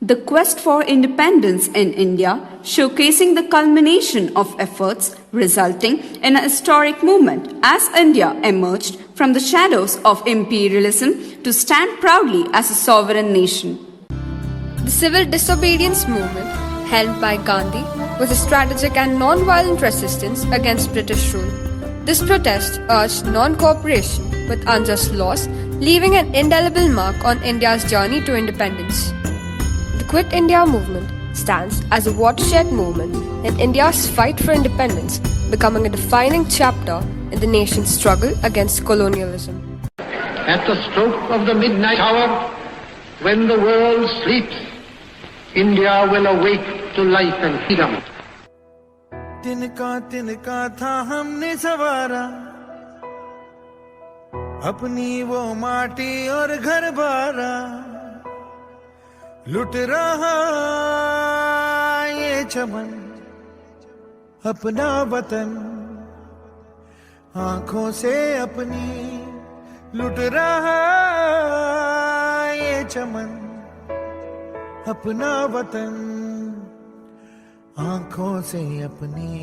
The quest for independence in India, showcasing the culmination of efforts resulting in a historic movement as India emerged from the shadows of imperialism to stand proudly as a sovereign nation. The civil disobedience movement, helmed by Gandhi, was a strategic and non-violent resistance against British rule. This protest urged non-cooperation with unjust laws, leaving an indelible mark on India's journey to independence. The Quit India movement stands as a watershed movement in India's fight for independence, becoming a defining chapter in the nation's struggle against colonialism. At the stroke of the midnight hour, when the world sleeps, India will awake to life and freedom. तिनका था हमने सवारा अपनी वो माटी और घर बारा, लुट रहा ये चमन अपना वतन आंखों से अपनी, लुट रहा ये चमन अपना वतन आंखों से अपनी।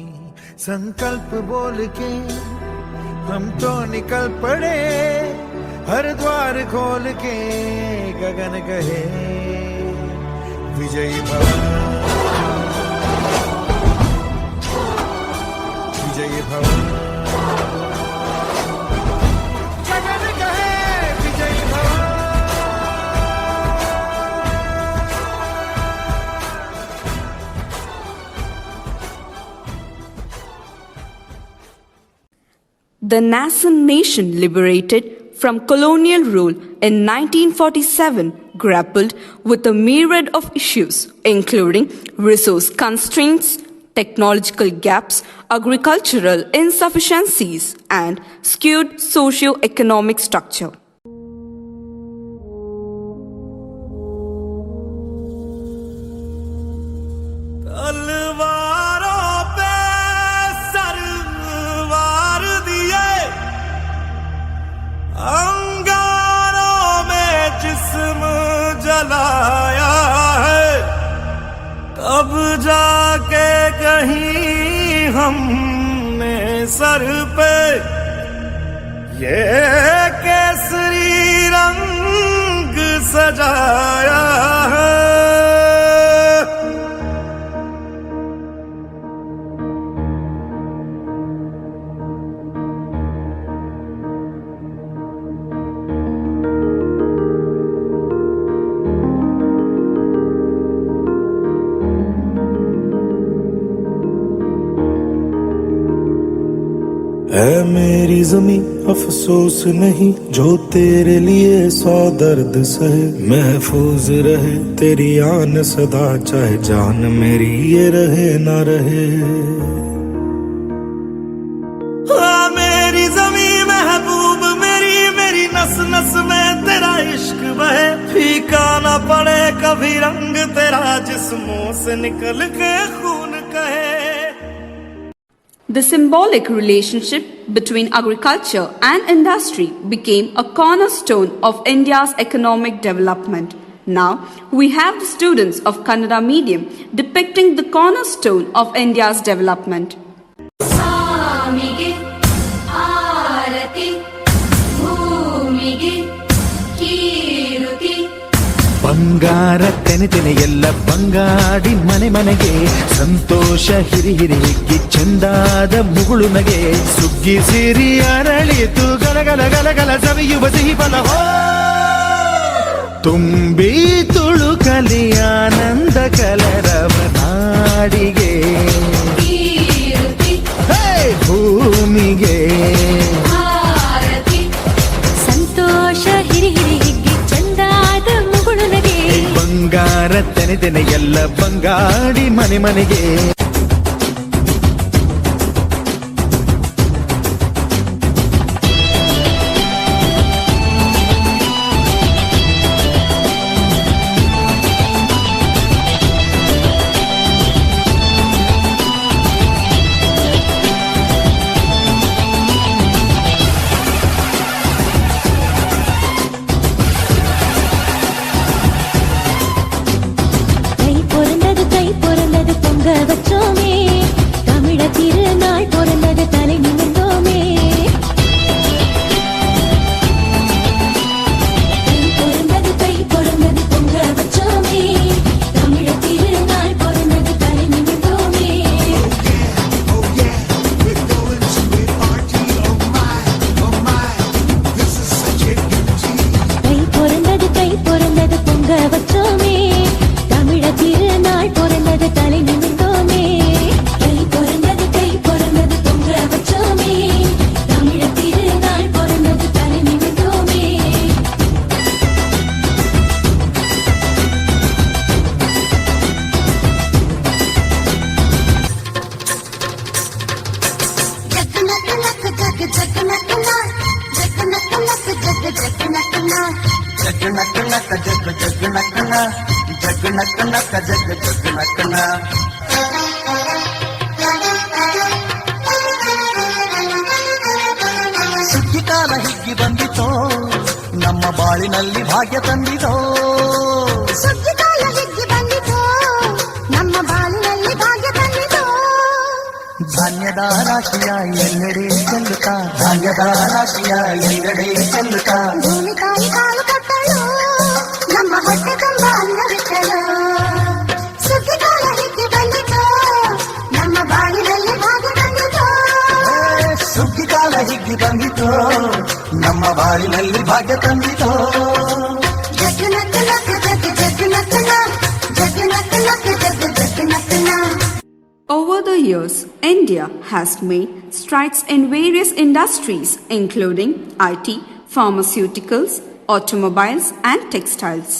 संकल्प बोल के हम तो निकल पड़े, हर द्वार खोल के गगन कहे विजयी भव, विजयी भव, गगन कहे विजयी भव। The nascent nation liberated from colonial rule in 1947 grappled with a myriad of issues, including resource constraints, technological gaps, agricultural insufficiencies, and skewed socio-economic structure. अब जाके कहीं हमने सर पे ये केसरी रंग सजाया है। है मेरी जमी अफसोस नहीं जो तेरे लिए 100 दर्द सहे, महफूज रहे तेरी आन सदा चाहे जान मेरी ये रहे ना रहे। मेरी जमी महबूब मेरी, मेरी नस नस में तेरा इश्क बहे, फीका ना पड़े कभी रंग तेरा जिस्मों से निकल के खून कहे। The symbolic relationship between agriculture and industry became a cornerstone of India's economic development. Now, we have the students of Kannada medium depicting the cornerstone of India's development. ಬಂಗಾರ ತೆನೆ ತೆನೆ ಎಲ್ಲ ಬಂಗಾಡಿ ಮನೆ ಮನೆಗೆ, ಸಂತೋಷ ಹಿರಿ ಹಿರಿ ಹಿಗ್ಗಿ ಚಂದಾದ ಮುಗುಳು ನಗೆ, ಸುಗ್ಗಿ ಸಿರಿ ಅರಳಿತು ಗಲಗಲ ಗಲಗಲ ಸವಿಯುವ ಸಿಹಿ ಫಲ ಹೋ, ತುಂಬಿ ತುಳುಕಲಿ ಆನಂದ ಕಲರವ ನಾಡಿಗೆ, ಭೂಮಿಗೆ ಸಂತೋಷ ಹಿರಿ ಹಿರಿ ಹಿಗ್ಗಿ ಚಂದಾದ ಮುಗುಳು ನಗೆ, ಬಂಗಾರ ತೆನೆ ತೆನೆ ಎಲ್ಲ ಬಂಗಾಡಿ ಮನೆ ಮನೆಗೆ. ಸುಗ್ಗಿ ಕಾಲ ಹಿಗ್ಗಿ ಬಂದಿತೋ ನಮ್ಮ ಬಾಳಿನಲ್ಲಿ ಭಾಗ್ಯ ತಂದಿತೋ ಸುಗ್ಗಿಕಾಲ ಹಿಗ್ಗಿ ಬಂದಿತು ನಮ್ಮ ಬಾಳಿನಲ್ಲಿ ಭಾಗ್ಯ ತಂದಿತು ಧಾನ್ಯದ ರಾಶಿಯ ಎಲ್ಲೆಡೆ ಚೆಲ್ಲುತ್ತಾ ಧಾನ್ಯದ ರಾಶಿಯ ಎಲ್ಲೆಡೆ ಚೆಲ್ಲುತ್ತಾ ಭೂಮಿ ತಾಯಿ ಕಾಲು ಕೊಟ್ಟಳು ನಮ್ಮ ಹೊಟ್ಟೆ ತುಂಬ ಅನ್ನವಿಟ್ಟಳು ಸುಗ್ಗಿಕಾಲ ಹಿಗ್ಗಿ ಬಂದಿತು ನಮ್ಮ ಬಾಳಿನಲ್ಲಿ ಭಾಗ್ಯ ತಂದಿತು ಸುಗ್ಗಿ ಕಾಲ ಹಿಗ್ಗಿ ಬಂದಿತೋ ನಮ್ಮ ಬಾಳಿನಲ್ಲಿ ಭಾಗ್ಯ ತಂದಿತೋ ಜಗ್ಗು ನಕ್ಕು ನಕ್ಕು ಜಗ್ಗು ಜಗ್ಗು ನಕ್ಕು ಜಗ್ಗು ನಕ್ಕು ನಕ್ಕು ಜಗ್ಗು ಜಗ್ಗು ನಕ್ಕು Over the years, India has made strides in various industries including IT, pharmaceuticals, automobiles and textiles.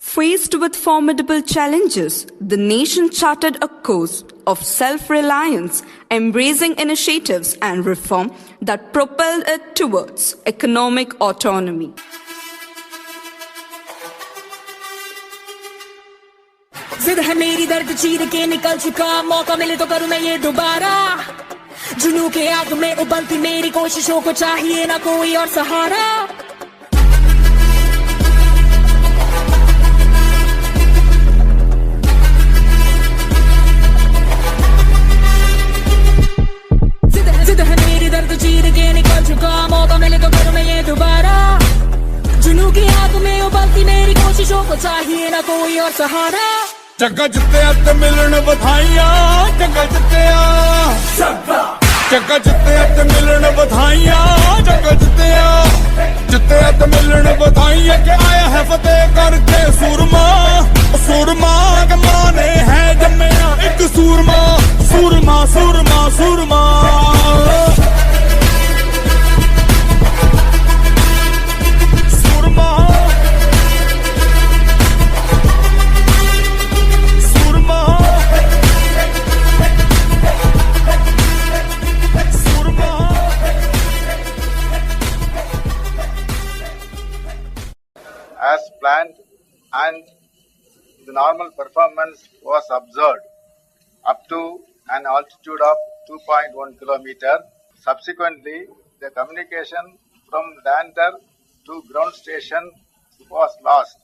Faced with formidable challenges, the nation charted a course of self-reliance, embracing initiatives and reform that propelled it towards economic autonomy. जिद है मेरी दर्द चीर के निकल चुका मौका मिले तो करूं मैं ये दोबारा जुनू के आग में उबलती मेरी कोशिशों को चाहिए ना कोई और सहारा जिद है मेरी दर्द चीर के निकल चुका मौका मिले तो करूं मैं ये दोबारा जुनू की आग में उबलती मेरी कोशिशों को चाहिए ना कोई और सहारा जग्गा जित्तिया ते मिलन बधाइयां जग्गा जित्तिया जग्गा जित्तिया ते मिलन बधाइयां जग्गा जित्तिया ते मिलन बधाइयां के आया है फतेह करके सूरमा सूरमा के माने है जम्मिया एक सूरमा सूरमा सूरमा सूरमा as planned and the normal performance was observed up to an altitude of 2.1 kilometer. Subsequently, the communication from lander to ground station was lost.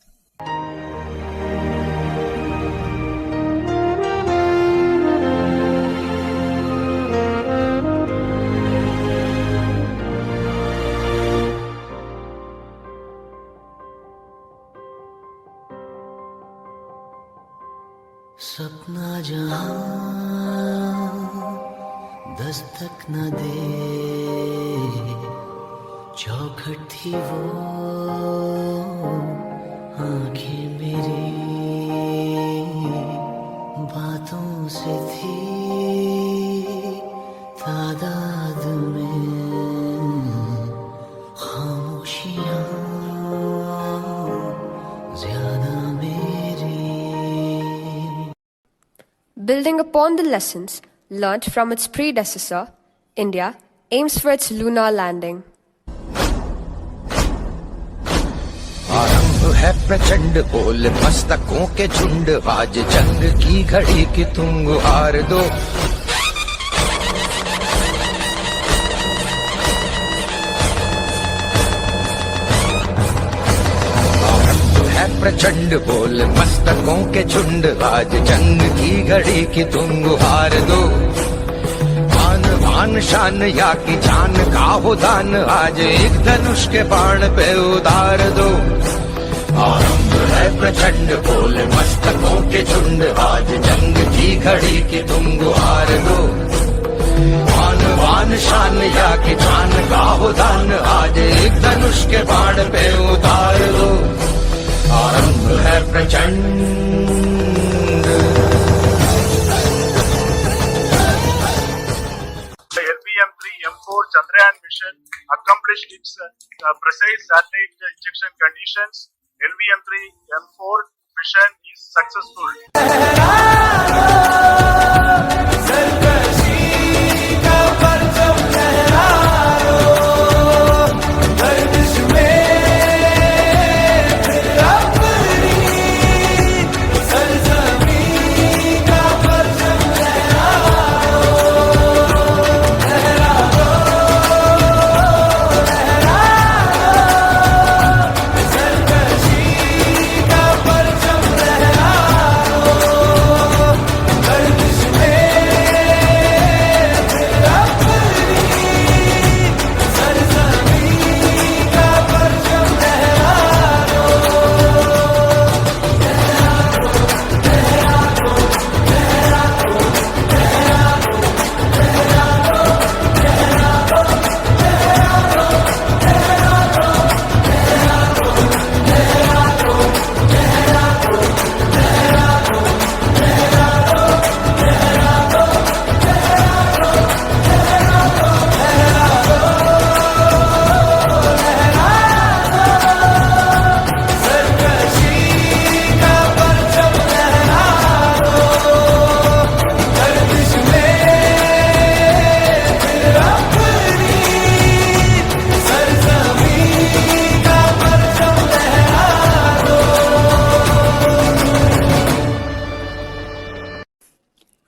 सपना जहां दस्तक न दे चौखट थी वो आंखें मेरी बातों से थी तादाद में खामोशियां ज्यादा Building upon the lessons learnt from its predecessor, India aims for its lunar landing. आरंभ है प्रचंड बोल मस्तकों के झुंड आज जंग की घड़ी की तुम गुहार दो प्रचंड बोल मस्तकों के झुंड आज जंग की घड़ी की तुम गुहार दो आन बान वान शान या की जान का हो दान, आज एक धनुष के बाण पे उतार दो। आरंभ है प्रचंड बोल मस्तकों के झुंड, आज जंग की घड़ी की तुम गुहार दो। वान वान शान या की जान का हो दान, आज एक धनुष के बाण पे उतार दो। आरंभ है प्रचंड। The LVM-3 M4 Chandrayaan mission accomplished its precise satellite injection conditions. LVM-3 M4 mission is successful.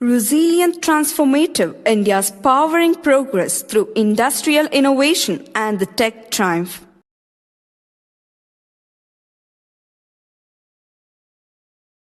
Resilient Transformative, India's powering progress through industrial innovation and the tech triumph.